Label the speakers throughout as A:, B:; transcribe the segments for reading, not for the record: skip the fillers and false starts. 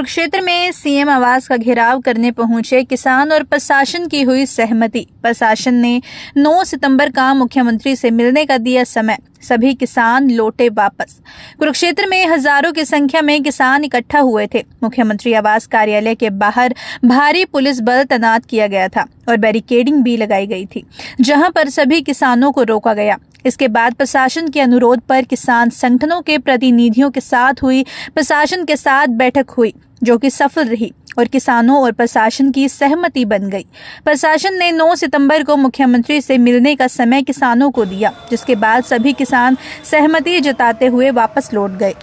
A: कुरुक्षेत्र में सीएम आवास का घेराव करने पहुंचे किसान और प्रशासन की हुई सहमति। प्रशासन ने 9 सितंबर का मुख्यमंत्री से मिलने का दिया समय। सभी किसान लौटे वापस। कुरुक्षेत्र में हजारों की संख्या में किसान इकट्ठा हुए थे। मुख्यमंत्री आवास कार्यालय के बाहर भारी पुलिस बल तैनात किया गया था और बैरिकेडिंग भी लगाई गई थी, जहां पर सभी किसानों को रोका गया। इसके बाद प्रशासन के अनुरोध पर किसान संगठनों के प्रतिनिधियों के साथ हुई प्रशासन के साथ बैठक हुई, जो कि सफल रही और किसानों और प्रशासन की सहमति बन गई। प्रशासन ने 9 सितंबर को मुख्यमंत्री से मिलने का समय किसानों को दिया, जिसके बाद सभी किसान सहमति जताते हुए वापस लौट गए।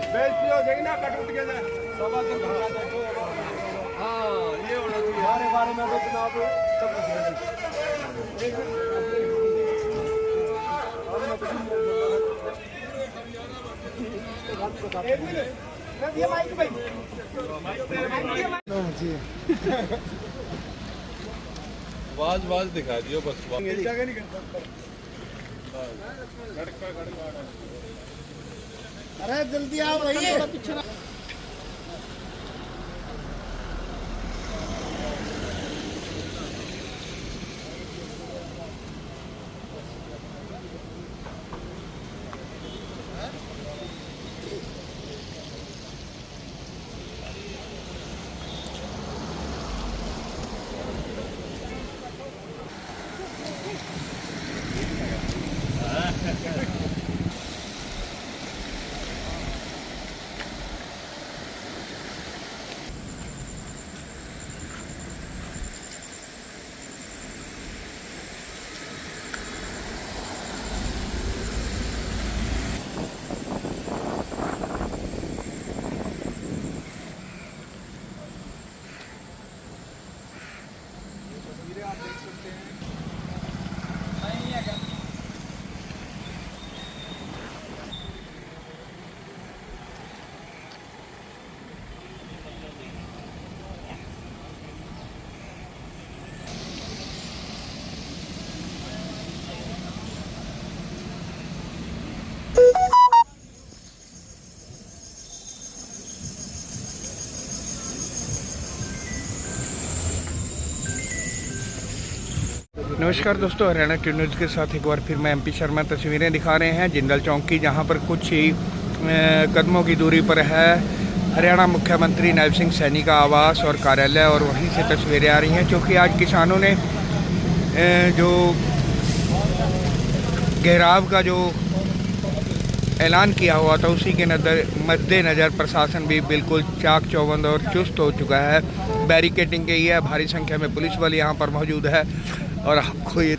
B: बेइज्जती हो जाएगी ना, कट उठ के सवा दिन भगा दो। हाँ, ये होना चाहिए। हमारे बारे में तो जनाब वाज दिखा दियो बस। अरे जल्दी आओ भैया, पीछे ना।
C: नमस्कार दोस्तों, हरियाणा टी न्यूज़ के साथ एक बार फिर मैं एमपी शर्मा तस्वीरें दिखा रहे हैं जिंदल चौक की, जहां पर कुछ ही कदमों की दूरी पर है हरियाणा मुख्यमंत्री नायब सिंह सैनी का आवास और कार्यालय, और वहीं से तस्वीरें आ रही हैं क्योंकि आज किसानों ने जो घेराव का जो ऐलान किया हुआ था, उसी के मद्देनज़र प्रशासन भी बिल्कुल चाक चौबंद और चुस्त हो चुका है। बैरिकेडिंग की है, भारी संख्या में पुलिस बल यहाँ पर मौजूद है और आपको ये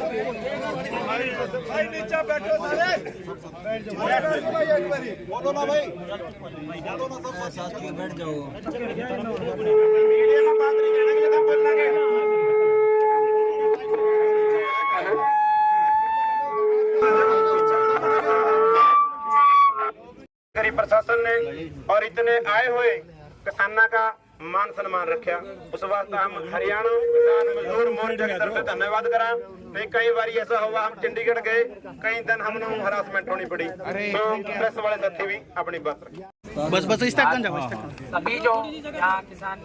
B: भाई नीचे बैठो सारे बैठ जाओ भाई एक बारी बोलो ना भाई बोलो ना सब साथ में बैठ जाओ मीडिया में बात नहीं करना ये तो बोलना है गरीब प्रशासन ने और इतने आए हुए किसानों का मान सम्मान रखा उस वास्ते हम हरियाणा किसान मजदूर मोर्चा की तरफ से धन्यवाद करा। नहीं कई बार ऐसा हुआ हम चंडीगढ़ गए कई दिन हमने हरासमेंट होनी पड़ी तो प्रेस वाले साथी भी अपनी बात रखी।
C: बस इस तक जाओ इस तक।
D: सभी जो यहाँ किसान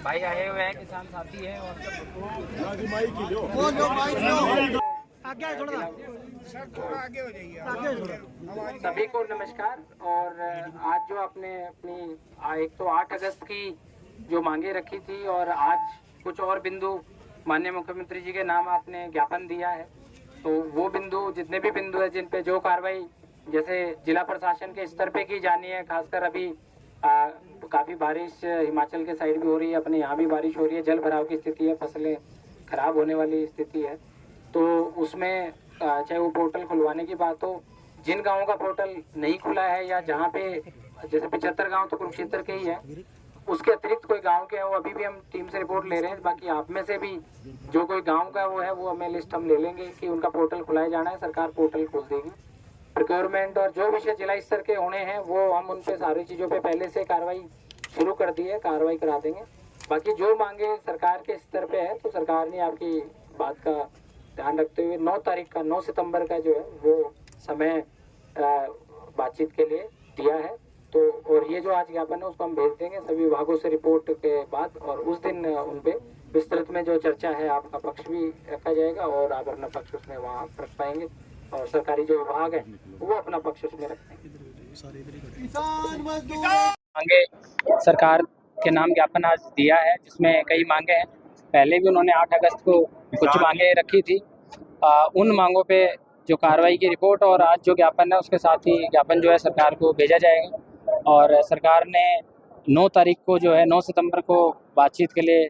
D: भाई आए हुए हैं किसान साथी हैं और सभी को नमस्कार। और आज जो आपने अपनी एक तो 8 अगस्त की जो मांगे रखी थी और आज कुछ और बिंदु माननीय मुख्यमंत्री जी के नाम आपने ज्ञापन दिया है तो वो बिंदु जितने भी बिंदु है जिन पे जो कार्रवाई जैसे जिला प्रशासन के स्तर पे की जानी है, खासकर अभी काफ़ी बारिश हिमाचल के साइड भी हो रही है, अपने यहाँ भी बारिश हो रही है, जल भराव की स्थिति है, फसलें खराब होने वाली स्थिति है, तो उसमें चाहे वो पोर्टल खुलवाने की बात हो, जिन गाँवों का पोर्टल नहीं खुला है या जहाँ पे जैसे 75 गाँव तो कुरुक्षेत्र के ही है, उसके अतिरिक्त कोई गांव के है वो अभी भी हम टीम से रिपोर्ट ले रहे हैं। बाकी आप में से भी जो कोई गांव का वो है वो हमें लिस्ट हम ले लेंगे कि उनका पोर्टल खुलाया जाना है, सरकार पोर्टल खोल देगी। प्रोक्योरमेंट और जो विषय जिला स्तर के होने हैं वो हम उन पे सारी चीज़ों पे पहले से कार्रवाई शुरू कर दी है, कार्रवाई करा देंगे। बाकी जो मांगे सरकार के स्तर पे है तो सरकार ने आपकी बात का ध्यान रखते हुए 9 सितंबर का जो है वो समय बातचीत के लिए दिया है। तो और ये जो आज ज्ञापन है उसको हम भेज देंगे सभी विभागों से रिपोर्ट के बाद और उस दिन उन पे विस्तृत में जो चर्चा है आपका पक्ष भी रखा जाएगा और आप अपना पक्ष उसमें वहाँ रख पाएंगे और सरकारी जो विभाग है वो अपना पक्ष उसमें रख पाएंगे। मांगे सरकार के नाम ज्ञापन आज दिया है जिसमें कई मांगे हैं। पहले भी उन्होंने 8 अगस्त को कुछ मांगे रखी थी, उन मांगों पे जो कार्रवाई की रिपोर्ट और आज जो ज्ञापन है उसके साथ ही ज्ञापन जो है सरकार को भेजा जाएगा। और सरकार ने 9 तारीख को जो है 9 सितंबर को बातचीत के लिए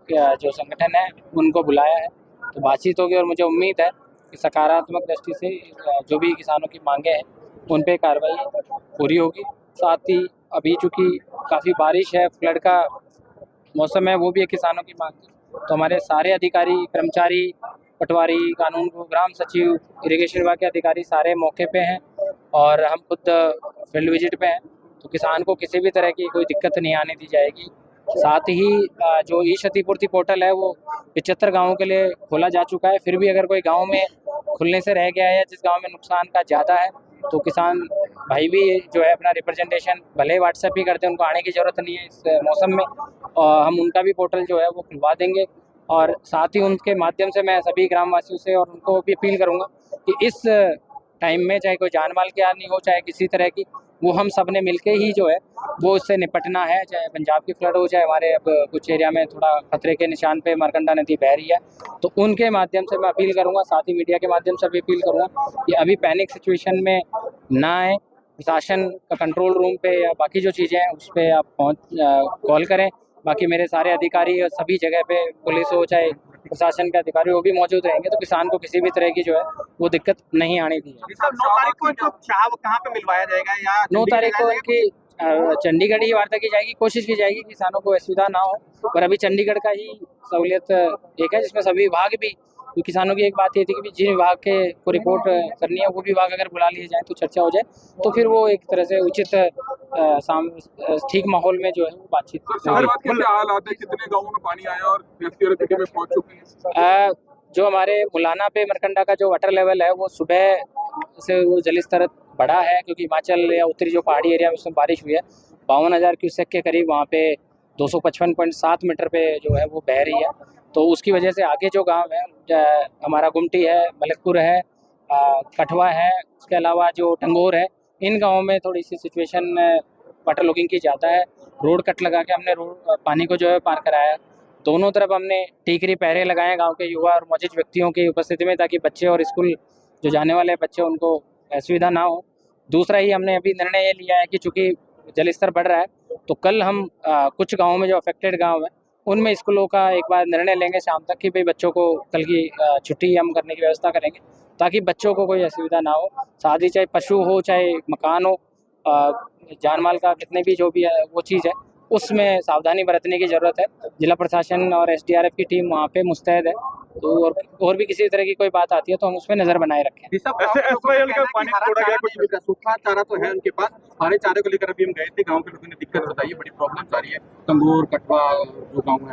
D: जो संगठन है उनको बुलाया है, तो बातचीत होगी और मुझे उम्मीद है कि सकारात्मक दृष्टि से जो भी किसानों की मांगे हैं उन पे कार्रवाई पूरी होगी। साथ ही अभी चूँकि काफ़ी बारिश है, फ्लड का मौसम है, वो भी एक किसानों की मांग थी, तो हमारे सारे अधिकारी कर्मचारी पटवारी कानून को ग्राम सचिव इरिगेशन विभाग के अधिकारी सारे मौके पे हैं और हम खुद फील्ड विजिट पे हैं, तो किसान को किसी भी तरह की कोई दिक्कत नहीं आने दी जाएगी। साथ ही जो ई क्षतिपूर्ति पोर्टल है वो 75 गाँवों के लिए खोला जा चुका है, फिर भी अगर कोई गाँव में खुलने से रह गया है या जिस गाँव में नुकसान का ज़्यादा है तो किसान भाई भी जो है अपना रिप्रेजेंटेशन भले व्हाट्सएप ही करते हैं, उनको आने की ज़रूरत नहीं है इस मौसम में, और हम उनका भी पोर्टल जो है वो खुलवा देंगे। और साथ ही उनके माध्यम से मैं सभी ग्रामवासियों से और उनको भी अपील करूंगा कि इस टाइम में चाहे कोई जान माल की हानि हो चाहे किसी तरह की, वो हम सब ने मिलके ही जो है वो उससे निपटना है। चाहे पंजाब की फ्लड हो, चाहे हमारे अब कुछ एरिया में थोड़ा खतरे के निशान पे मारकंडा नदी बह रही है, तो उनके माध्यम से मैं अपील करूंगा, साथ ही मीडिया के माध्यम से भी अपील करूंगा कि अभी पैनिक सिचुएशन में ना आए, प्रशासन का कंट्रोल रूम पे या बाकी जो चीज़ें हैं उस पर आप कॉल करें। बाकी मेरे सारे अधिकारी और सभी जगह पे पुलिस हो चाहे प्रशासन के अधिकारी वो भी मौजूद रहेंगे, तो किसान को किसी भी तरह की जो है वो दिक्कत नहीं आने दी है।
B: 9 तारीख को जो चाह कहाँ पे मिलवाया जाएगा या
D: 9 तारीख को उनकी चंडीगढ़ ही वार्ता की जाएगी, कोशिश की जाएगी किसानों को असुविधा ना हो, पर अभी चंडीगढ़ का ही सहूलियत एक है जिसमें सभी विभाग भी, तो किसानों की एक बात ये थी कि जिन विभाग के को रिपोर्ट करनी है वो विभाग अगर बुला लिए जाए तो चर्चा हो जाए, तो फिर वो एक तरह से उचित ठीक माहौल में जो है वो बातचीत।
B: कितने गाँवों में पानी आया और में पहुंच चुके हैं?
D: जो हमारे मुलाना पे मरकंडा का जो वाटर लेवल है वो सुबह से वो जल स्तर बढ़ा है, क्योंकि हिमाचल या उत्तरी जो पहाड़ी एरिया में उसमें बारिश हुई है, 52,000 क्यूसेक के करीब वहाँ पे 255.7 मीटर पे जो है वो बह रही है, तो उसकी वजह से आगे जो गांव है हमारा गुमटी है, मलिकपुर है, कठवा है, उसके अलावा जो टंगोर है, इन गाँवों में थोड़ी सी सिचुएशन वाटर लॉगिंग की ज़्यादा है। रोड कट लगा के हमने रोड पानी को जो है पार कराया, दोनों तरफ हमने टीकरी पहरे लगाए गांव के युवा और मौजूद व्यक्तियों की उपस्थिति में, ताकि बच्चे और स्कूल जो जाने वाले बच्चे उनको असुविधा ना हो। दूसरा ही हमने अभी निर्णय ये लिया है कि चूँकि जल स्तर बढ़ रहा है तो कल हम कुछ गाँवों में जो अफेक्टेड गाँव है उनमें स्कूलों का एक बार निर्णय लेंगे शाम तक कि भाई बच्चों को कल की छुट्टी हम करने की व्यवस्था करेंगे, ताकि बच्चों को कोई असुविधा ना हो। साथ ही चाहे पशु हो चाहे मकान हो, जान माल का कितने भी जो भी है वो चीज़ है, उसमें सावधानी बरतने की ज़रूरत है। जिला प्रशासन और एसडीआरएफ की टीम वहाँ पे मुस्तैद है, तो और भी किसी तरह की कोई बात आती है तो हम उसमें नज़र बनाए रखें।
B: वैसे एसवाईएल का पानी छोड़ा गया, कुछ सूखा चारा तो है उनके पास, हरे चारे को लेकर अभी हम गए थे, गांव के लोगों ने दिक्कत बताई है, बड़ी प्रॉब्लम आ रही है, तंगूर कटवा जो गाँव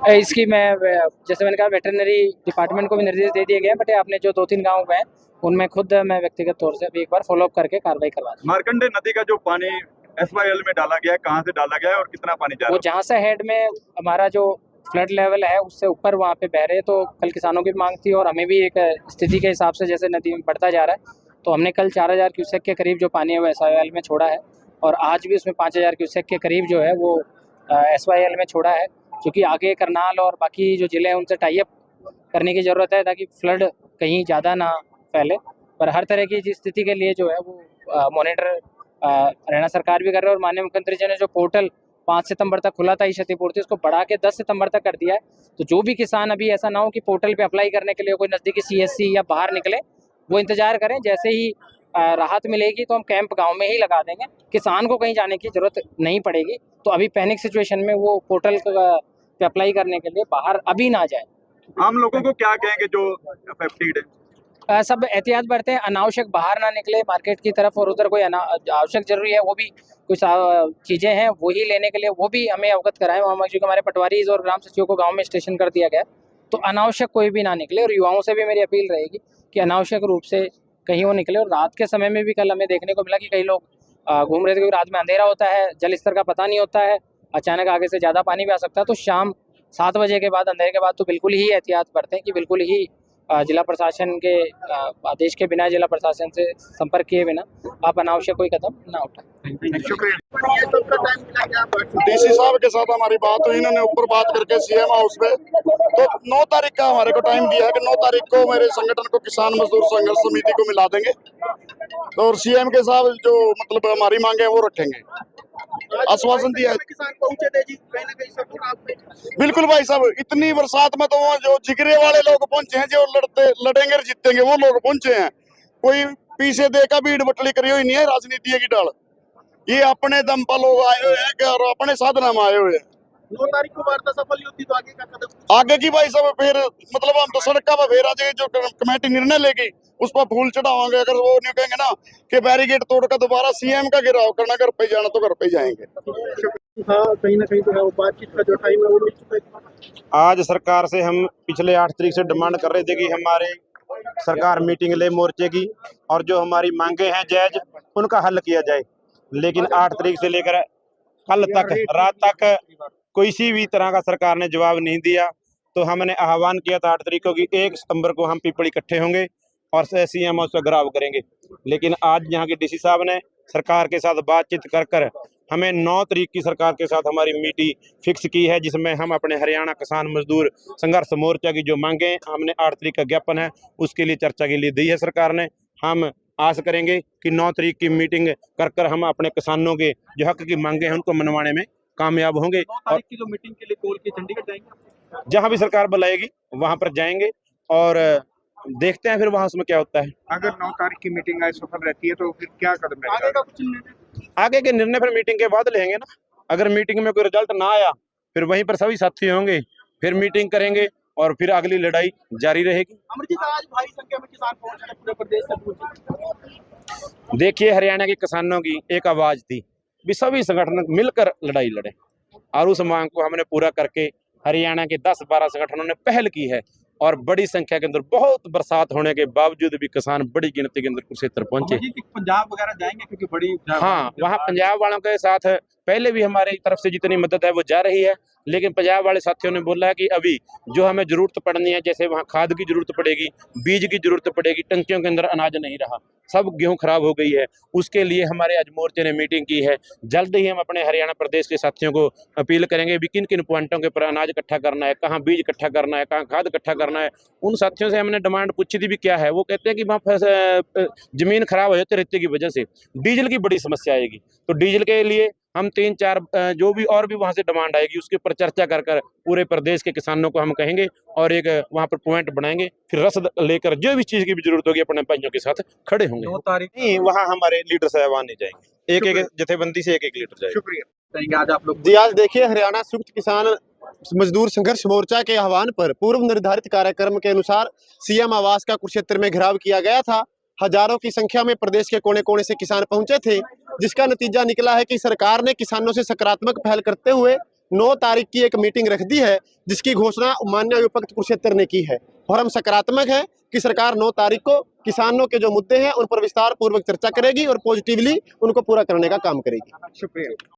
B: है
D: इसकी मैं जैसे मैंने कहा वेटरनरी डिपार्टमेंट को भी निर्देश दे दिए गए हैं, बट आपने जो 2-3 गाँव हैं उनमें खुद मैं व्यक्तिगत तौर से अभी एक बार फॉलोअप करके कार्रवाई करवा दूँ।
B: मार्कंडे नदी का जो पानी एसवाईएल में डाला गया है, कहाँ से डाला गया है और कितना पानी जा
D: वो
B: रहा
D: जहाँ से हेड में हमारा जो फ्लड लेवल है उससे ऊपर वहाँ पे बह रहे, तो कल किसानों की मांग थी और हमें भी एक स्थिति के हिसाब से जैसे नदी में बढ़ता जा रहा है, तो हमने कल 4000 क्यूसेक के करीब जो पानी है वो एसवाईएल में छोड़ा है, और आज भी उसमें 5000 क्यूसेक के करीब जो है वो एसवाईएल में छोड़ा है, क्योंकि आगे करनाल और बाकी जो ज़िले हैं उनसे टाई अप करने की ज़रूरत है ताकि फ्लड कहीं ज़्यादा ना फैले। पर हर तरह की स्थिति के लिए जो है वो मॉनिटर हरियाणा सरकार भी कर रहे है, और माननीय मुख्यमंत्री जी ने जो पोर्टल 5 सितंबर तक खुला था ई क्षतिपूर्ति, उसको बढ़ा के 10 सितंबर तक कर दिया है। तो जो भी किसान अभी ऐसा ना हो कि पोर्टल पे अप्लाई करने के लिए कोई नज़दीकी सीएससी या बाहर निकले, वो इंतजार करें। जैसे ही राहत मिलेगी तो हम कैंप गांव में ही लगा देंगे, किसान को कहीं जाने की ज़रूरत नहीं पड़ेगी। तो अभी पैनिक सिचुएशन में वो पोर्टल पे अप्लाई करने के लिए बाहर अभी ना जाए।
B: आम लोगों को क्या कहेंगे जो अफेक्टेड है?
D: सब एहतियात बरतें, अनावश्यक बाहर ना निकले मार्केट की तरफ, और उधर कोई आवश्यक जरूरी है वो भी कुछ चीज़ें हैं वही लेने के लिए वो भी हमें अवगत कराएं। वहाँ क्योंकि हमारे पटवारीज और ग्राम सचिवों को गांव में स्टेशन कर दिया गया, तो अनावश्यक कोई भी ना निकले। और युवाओं से भी मेरी अपील रहेगी कि अनावश्यक रूप से कहीं वो निकले। और रात के समय में भी कल हमें देखने को मिला कि कई लोग घूम रहे थे, क्योंकि रात में अंधेरा होता है, जल स्तर का पता नहीं होता है, अचानक आगे से ज़्यादा पानी भी आ सकता है। तो शाम 7 बजे के बाद, अंधेरे के बाद तो बिल्कुल ही एहतियात बरतें कि बिल्कुल ही जिला प्रशासन के आदेश के बिना, जिला प्रशासन से संपर्क किए बिना आप अनावश्यक कोई कदम ना उठाएं।
B: शुक्रिया।
E: डीसी साहब के साथ हमारी बात हुई, इन्होंने ऊपर बात करके सीएम हाउस में, तो 9 तारीख का हमारे को टाइम दिया है कि 9 तारीख को मेरे संगठन को किसान मजदूर संघर्ष समिति को मिला देंगे, तो और सीएम के साथ जो मतलब हमारी मांगे हैं वो रखेंगे, आश्वासन दिया है।
B: किसान पहुंचे थे जी, कहीं ना कहीं सब आप पे।
E: बिल्कुल भाई साहब, इतनी बरसात में तो वो जो जिगरे वाले लोग पहुंचे हैं, जो लड़ेंगे और जीतेंगे वो लोग पहुंचे हैं। कोई पीछे देखा भीड़ बटली करी हुई नहीं है राजनीति की डाल, ये अपने दम पर लोग आए हुए हैं और अपने साधना में आए हुए हैं।
B: 9 तारीख को वार्ता सफल होती तो आगे का कदम
E: आगे की भाई साहब फिर मतलब हम तो सड़क पर फिर आज जो कमेटी निर्णय लेगी उस पर फूल चढ़ावांगे। अगर वो नहीं कहेंगे ना कि बैरिकेड तोड़कर दोबारा सीएम का घेराव करना, घर पे जाना तो घर पे जाएंगे।
B: हाँ, कहीं ना कहीं तो है, बातचीत का जो टाइम है वो मिल चुका है। आज सरकार से हम पिछले 8 तारीख से डिमांड कर रहे थे कि हमारे सरकार मीटिंग ले मोर्चे की, और जो हमारी मांगे हैं जायज उनका हल किया जाए। लेकिन 8 तारीख से लेकर कल तक रात तक किसी भी तरह का सरकार ने जवाब नहीं दिया। तो हमने आह्वान किया था 8 तारीख को कि 1 सितंबर को हम पीपल इकट्ठे होंगे और सीएम हाउस पर घेराव करेंगे। लेकिन आज यहाँ के डीसी साहब ने सरकार के साथ बातचीत कर हमें 9 तारीख की सरकार के साथ हमारी मीटिंग फिक्स की है, जिसमें हम अपने हरियाणा किसान मजदूर संघर्ष मोर्चा की जो मांगे हमने 8 तारीख का ज्ञापन है उसके लिए चर्चा के लिए दी है सरकार ने। हम आस करेंगे कि 9 तारीख की मीटिंग कर हम अपने किसानों के जो हक की मांगे हैं उनको मनवाने में कामयाब होंगे। 9 तारीख की जो मीटिंग के लिए कॉल की, चंडीगढ़ जाएंगे, जहां भी सरकार बुलाएगी वहां पर जाएंगे और देखते हैं फिर वहां उसमें क्या होता है।
C: अगर 9 तारीख की मीटिंग आज सफल रहती है तो फिर क्या कदम
B: आगे का कुछ
E: आगे के निर्णय फिर मीटिंग के बाद लेंगे ना। अगर मीटिंग में कोई रिजल्ट ना आया फिर वहीं पर सभी साथी होंगे, फिर मीटिंग करेंगे और फिर अगली लड़ाई जारी रहेगी।
B: अमरजीत, आज भारी संख्या में किसान पहुंच रहे पूरे प्रदेश से पहुंचे।
E: देखिए, हरियाणा के किसानों की एक आवाज थी भी सभी संगठन मिलकर लड़ाई लड़े, और उस मांग को हमने पूरा करके हरियाणा के 10-12 संगठनों ने पहल की है, और बड़ी संख्या के अंदर बहुत बरसात होने के बावजूद भी किसान बड़ी गिनती के अंदर कुरुक्षेत्र पहुंचे।
B: पंजाब वगैरह जाएंगे क्योंकि बड़ी
E: हाँ, वहाँ पंजाब वालों के साथ पहले भी हमारी तरफ से जितनी मदद है वो जा रही है, लेकिन पंजाब वाले साथियों ने बोला है कि अभी जो हमें जरूरत पड़नी है, जैसे वहाँ खाद की जरूरत पड़ेगी, बीज की जरूरत पड़ेगी, टंकियों के अंदर अनाज नहीं रहा, सब गेहूं खराब हो गई है, उसके लिए हमारे आज मोर्चे ने मीटिंग की है। जल्द ही हम अपने हरियाणा प्रदेश के साथियों को अपील करेंगे भी किन किन पॉइंटों के ऊपर अनाज इकट्ठा करना है, कहाँ बीज इकट्ठा करना है, कहाँ खाद इकट्ठा करना है। उन साथियों से हमने डिमांड पूछी थी भी क्या है, वो कहते हैं कि वहाँ जमीन खराब हो जाती है रेती की वजह से, डीजल की बड़ी समस्या आएगी, तो डीजल के लिए हम 3-4 जो भी और भी वहाँ से डिमांड आएगी उसके ऊपर चर्चा कर कर पूरे प्रदेश के किसानों को हम कहेंगे और एक वहाँ पर पॉइंट बनाएंगे, फिर रसद लेकर जो भी चीज़ की भी जरूरत होगी अपने भाइयों के साथ खड़े होंगे।
B: 2 तारीख नहीं, वहाँ हमारे लीडर साहबान नहीं जाएंगे, एक जथेबंदी से एक लीडर जाएगा।
C: शुक्रिया। आज आप लोग
F: जी आज देखिए हरियाणा संयुक्त किसान मजदूर संघर्ष मोर्चा के आह्वान पर पूर्व निर्धारित कार्यक्रम के अनुसार सीएम आवास का कुरुक्षेत्र में घेराव किया गया था। हजारों की संख्या में प्रदेश के कोने कोने से किसान पहुंचे थे, जिसका नतीजा निकला है कि सरकार ने किसानों से सकारात्मक पहल करते हुए 9 तारीख की एक मीटिंग रख दी है, जिसकी घोषणा माननीय उपायुक्त कुरुक्षेत्र ने की है। और हम सकारात्मक है कि सरकार 9 तारीख को किसानों के जो मुद्दे हैं उन पर विस्तार पूर्वक चर्चा करेगी और पॉजिटिवली उनको पूरा करने का काम करेगी।
C: शुक्रिया।